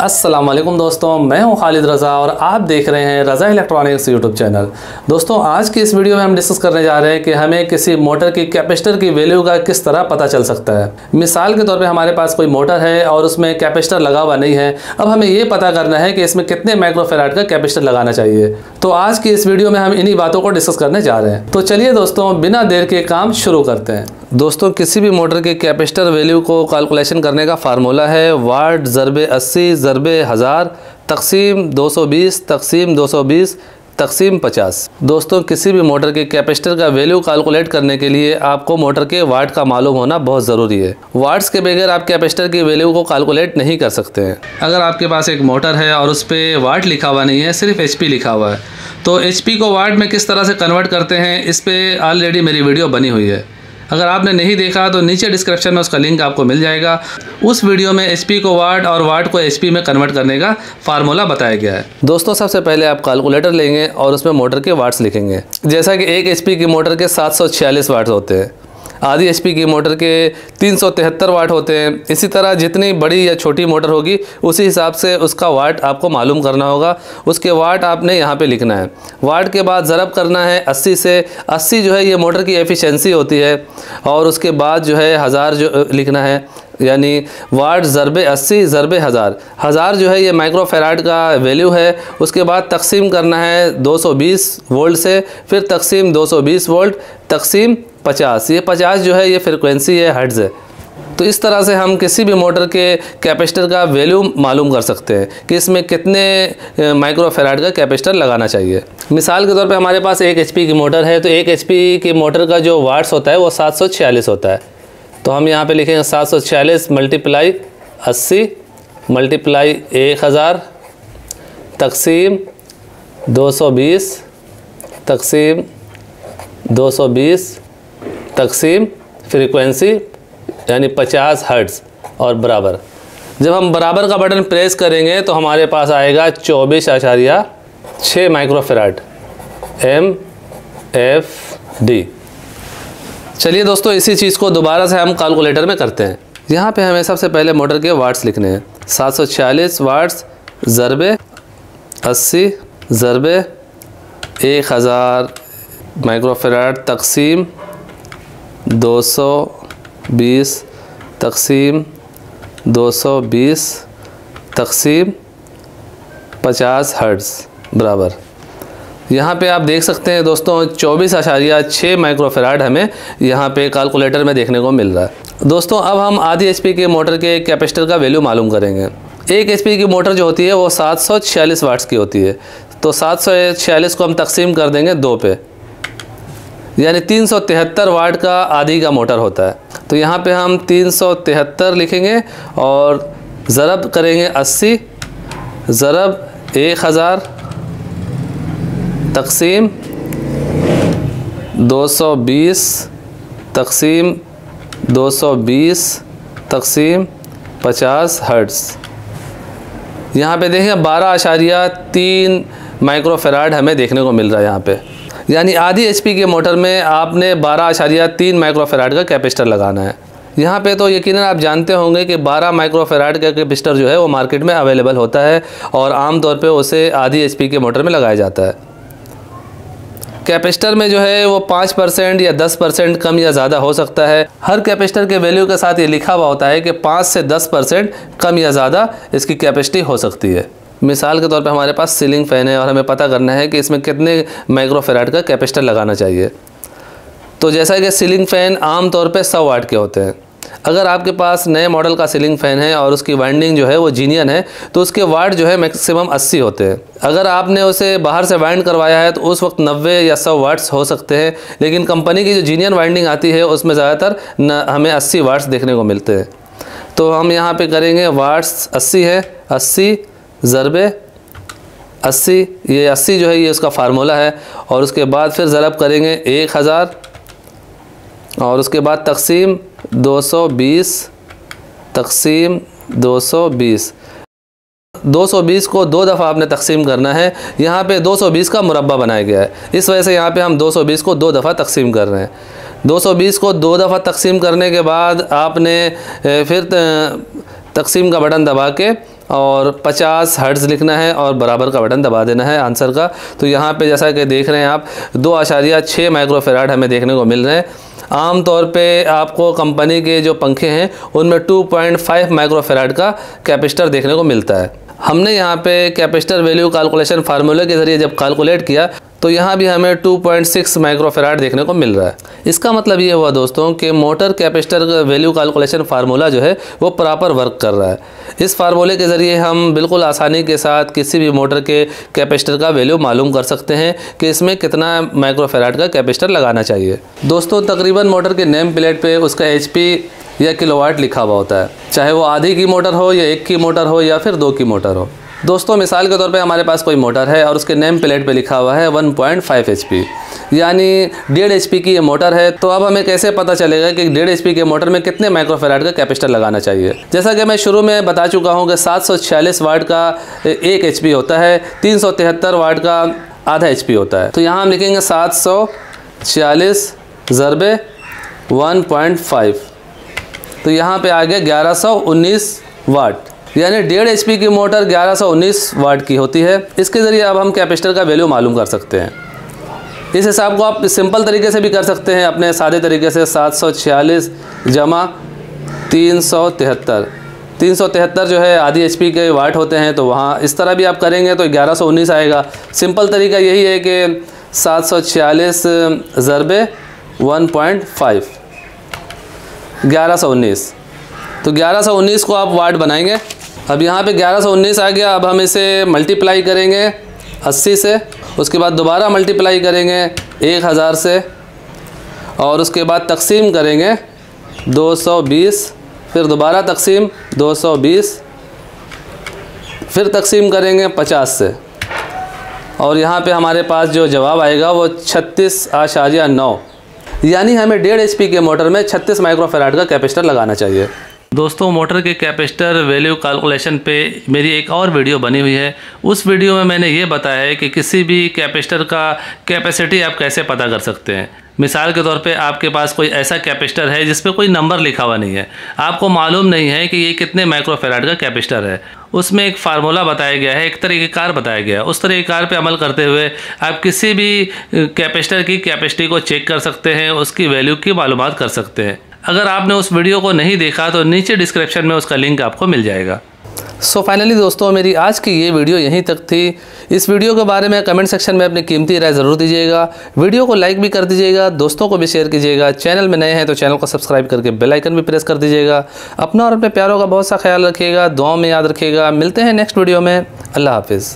अस्सलाम वालेकुम दोस्तों, मैं हूं खालिद रज़ा और आप देख रहे हैं रज़ा इलेक्ट्रॉनिक्स यूट्यूब चैनल। दोस्तों, आज की इस वीडियो में हम डिस्कस करने जा रहे हैं कि हमें किसी मोटर की कैपेसिटर की वैल्यू का किस तरह पता चल सकता है। मिसाल के तौर पे हमारे पास कोई मोटर है और उसमें कैपेसिटर लगा हुआ नहीं है। अब हमें ये पता करना है कि इसमें कितने माइक्रोफैराड का कैपेसिटर लगाना चाहिए। तो आज की इस वीडियो में हम इन्हीं बातों को डिस्कस करने जा रहे हैं। तो चलिए दोस्तों, बिना देर के काम शुरू करते हैं। दोस्तों, किसी भी मोटर के कैपेसिटर वैल्यू को कैलकुलेशन करने का फार्मूला है वाट ज़रबे 80 ज़रबे 1000 तक़सीम 220 तक़सीम 220 तक़सीम 50। दोस्तों, किसी भी मोटर के कैपेसिटर का वैल्यू कैलकुलेट करने के लिए आपको मोटर के वाट का मालूम होना बहुत ज़रूरी है। वाट्स के बगैर आप कैपेसिटर की वैल्यू को कैलकुलेट नहीं कर सकते हैं। अगर आपके पास एक मोटर है और उस पर वाट लिखा हुआ नहीं है, सिर्फ HP लिखा हुआ है, तो HP को वाट में किस तरह से कन्वर्ट करते हैं, इस पर ऑलरेडी मेरी वीडियो बनी हुई है। अगर आपने नहीं देखा तो नीचे डिस्क्रिप्शन में उसका लिंक आपको मिल जाएगा। उस वीडियो में HP को वाट और वाट को HP में कन्वर्ट करने का फार्मूला बताया गया है। दोस्तों, सबसे पहले आप कैलकुलेटर लेंगे और उसमें मोटर के वाट्स लिखेंगे। जैसा कि 1 HP की मोटर के 746 वाट्स होते हैं, आधी HP की मोटर के 373 वाट होते हैं। इसी तरह जितनी बड़ी या छोटी मोटर होगी उसी हिसाब से उसका वाट आपको मालूम करना होगा। उसके वाट आपने यहाँ पे लिखना है। वाट के बाद ज़रब करना है 80 से। 80 जो है ये मोटर की एफिशिएंसी होती है, और उसके बाद जो है 1000 जो लिखना है, यानी वाट ज़रबे 80 ज़रबे 1000। 1000 जो है ये माइक्रोफैराड का वैल्यू है। उसके बाद तकसीम करना है 220 वोल्ट से, फिर तकसीम 220 वोल्ट तकसीम 50। ये 50 जो है ये फ्रिक्वेंसी है, हर्ट्ज़ है। तो इस तरह से हम किसी भी मोटर के कैपेसिटर का वैल्यू मालूम कर सकते हैं कि इसमें कितने माइक्रोफैराड का कैपेसिटर लगाना चाहिए। मिसाल के तौर पे हमारे पास 1 HP की मोटर है, तो 1 HP की मोटर का जो वाट्स होता है वो 746 होता है। तो हम यहाँ पे लिखेंगे 746 मल्टीप्लाई 80 मल्टीप्लाई 1000 तकसीम 220 तकसीम 220 तकसीम फ्रीक्वेंसी यानी 50 हर्ट्ज़ और बराबर। जब हम बराबर का बटन प्रेस करेंगे तो हमारे पास आएगा 24.6 माइक्रोफैराड MFD। चलिए दोस्तों, इसी चीज़ को दोबारा से हम कैलकुलेटर में करते हैं। यहाँ पे हमें सबसे पहले मोटर के वाट्स लिखने हैं। 746 वाट्स ज़रबे 80 ज़रबे 1000 माइक्रोफैराड तकसीम 220 तकसीम 220 तकसीम 50 हर्ट्ज़ बराबर। यहाँ पे आप देख सकते हैं दोस्तों 24.6 माइक्रोफैराड हमें यहाँ पे कैलकुलेटर में देखने को मिल रहा है। दोस्तों, अब हम आधी HP के मोटर के कैपेसिटर का वैल्यू मालूम करेंगे। 1 HP की मोटर जो होती है वो 746 वाट्स की होती है, तो 746 को हम तकसीम कर देंगे 2 पे, यानी 373 वाट का आधी का मोटर होता है। तो यहाँ पे हम 373 लिखेंगे और ज़रब करेंगे 80 ज़रब 1000 तकसीम 220 तकसीम 220 तकसीम 50 हर्ट्ज़। यहाँ पे देखें 12.3 माइक्रोफैराड हमें देखने को मिल रहा है यहाँ पे, यानी आधी HP की मोटर में आपने 12.3 माइक्रोफैराड का कैपेसिटर लगाना है। यहाँ पे तो यकीनन आप जानते होंगे कि 12 माइक्रोफैराड का कैपेसिटर जो है वो मार्केट में अवेलेबल होता है और आम तौर पे उसे आधी HP के मोटर में लगाया जाता है। कैपेसिटर में जो है वो 5% या 10% कम या ज़्यादा हो सकता है। हर कैपेसिटर के वैल्यू के साथ ये लिखा हुआ होता है कि 5 से 10% कम या ज़्यादा इसकी कैपेसिटी हो सकती है। मिसाल के तौर पे हमारे पास सीलिंग फ़ैन है और हमें पता करना है कि इसमें कितने माइक्रोफैराड का कैपेसिटर लगाना चाहिए। तो जैसा कि सीलिंग फ़ैन आम तौर पे 100 वाट के होते हैं। अगर आपके पास नए मॉडल का सीलिंग फ़ैन है और उसकी वाइंडिंग जो है वो जीनियन है, तो उसके वाट जो है मैक्सिमम 80 होते हैं। अगर आपने उसे बाहर से वाइंड करवाया है तो उस वक्त 90 या 100 वाट्स हो सकते हैं, लेकिन कंपनी की जो जीनियन वाइंडिंग आती है उसमें ज़्यादातर हमें 80 वाट्स देखने को मिलते हैं। तो हम यहाँ पे करेंगे वाट्स 80 है, 80 ज़रबे 80, ये 80 जो है ये उसका फार्मूला है, और उसके बाद फिर ज़रब करेंगे 1000 और उसके बाद तकसीम 220 तकसीम 220 220 को 2 दफ़ा आपने तकसीम करना है। यहाँ पे 220 का मुरब्बा बनाया गया है, इस वजह से यहाँ पे हम 220 को 2 दफ़ा तकसीम कर रहे हैं। 220 को 2 दफ़ा तकसीम करने के बाद आपने फिर तकसीम का बटन दबा के और 50 हर्ट्ज़ लिखना है और बराबर का बटन दबा देना है आंसर का। तो यहाँ पे जैसा कि देख रहे हैं आप 2.6 माइक्रोफेराड हमें देखने को मिल रहे हैं। आम तौर पे आपको कंपनी के जो पंखे हैं उनमें 2.5 माइक्रोफेराड का कैपेसिटर देखने को मिलता है। हमने यहाँ पे कैपेसिटर वैल्यू कैलकुलेशन फार्मूले के ज़रिए जब कैलकुलेट किया तो यहाँ भी हमें 2.6 माइक्रोफेराड देखने को मिल रहा है। इसका मतलब ये हुआ दोस्तों कि motor capacitor value calculation formula जो है वो प्रॉपर वर्क कर रहा है। इस फार्मूले के ज़रिए हम बिल्कुल आसानी के साथ किसी भी मोटर के कैपेसिटर का वैल्यू मालूम कर सकते हैं कि इसमें कितना माइक्रोफेराड का कैपेसिटर लगाना चाहिए। दोस्तों तकरीबन मोटर के नेम प्लेट पे उसका HP या किलोवाट लिखा हुआ होता है, चाहे वो आधी की मोटर हो या 1 की मोटर हो या फिर 2 की मोटर हो। दोस्तों मिसाल के तौर पे हमारे पास कोई मोटर है और उसके नेम प्लेट पे लिखा हुआ है 1.5 HP, यानी 1.5 HP की ये मोटर है। तो अब हमें कैसे पता चलेगा कि 1.5 HP के मोटर में कितने माइक्रोफेराड का कैपेसिटर लगाना चाहिए। जैसा कि मैं शुरू में बता चुका हूँ कि 746 वाट का 1 HP होता है, 373 वाट का आधा HP होता है। तो यहाँ हम लिखेंगे 746 ज़रबे 1.5, तो यहाँ पे आ गया 1119 वाट, यानी 1.5 HP की मोटर 1119 वाट की होती है। इसके ज़रिए अब हम कैपेसिटर का वैल्यू मालूम कर सकते हैं। इस हिसाब को आप सिंपल तरीके से भी कर सकते हैं, अपने सादे तरीके से 746 जमा 373, 373 जो है आधी HP के वाट होते हैं, तो वहाँ इस तरह भी आप करेंगे तो 1119 आएगा। सिंपल तरीका यही है कि 746 ज़रबे 1.5 1119, तो 1119 को आप वाट बनाएंगे। अब यहाँ पे 1119 आ गया। अब हम इसे मल्टीप्लाई करेंगे 80 से, उसके बाद दोबारा मल्टीप्लाई करेंगे 1000 से, और उसके बाद तकसीम करेंगे 220, फिर दोबारा तकसीम 220, फिर तकसीम करेंगे 50 से, और यहाँ पे हमारे पास जो जवाब आएगा वो 36.9, यानी हमें 1.5 HP के मोटर में 36 माइक्रोफेराड का कैपेसिटर लगाना चाहिए। दोस्तों मोटर के कैपेसिटर वैल्यू कैलकुलेशन पे मेरी एक और वीडियो बनी हुई है। उस वीडियो में मैंने ये बताया है कि किसी भी कैपेसिटर का कैपेसिटी आप कैसे पता कर सकते हैं। मिसाल के तौर पे आपके पास कोई ऐसा कैपेसिटर है जिस पे कोई नंबर लिखा हुआ नहीं है, आपको मालूम नहीं है कि ये कितने माइक्रोफेराड का कैपेसिटर है। उसमें एक फार्मूला बताया गया है, एक तरीक़ेकार बताया गया है। उस तरीक़ेकार पे अमल करते हुए आप किसी भी कैपेसिटर की कैपेसिटी को चेक कर सकते हैं, उसकी वैल्यू की मालूमात कर सकते हैं। अगर आपने उस वीडियो को नहीं देखा तो नीचे डिस्क्रिप्शन में उसका लिंक आपको मिल जाएगा। सो फाइनली दोस्तों मेरी आज की ये वीडियो यहीं तक थी। इस वीडियो के बारे में कमेंट सेक्शन में अपनी कीमती राय ज़रूर दीजिएगा। वीडियो को लाइक भी कर दीजिएगा, दोस्तों को भी शेयर कीजिएगा। चैनल में नए हैं तो चैनल को सब्सक्राइब करके बेल आइकन भी प्रेस कर दीजिएगा। अपना और अपने प्यारों का बहुत सा ख्याल रखिएगा, दुआओं में याद रखिएगा। मिलते हैं नेक्स्ट वीडियो में। अल्लाह हाफिज़।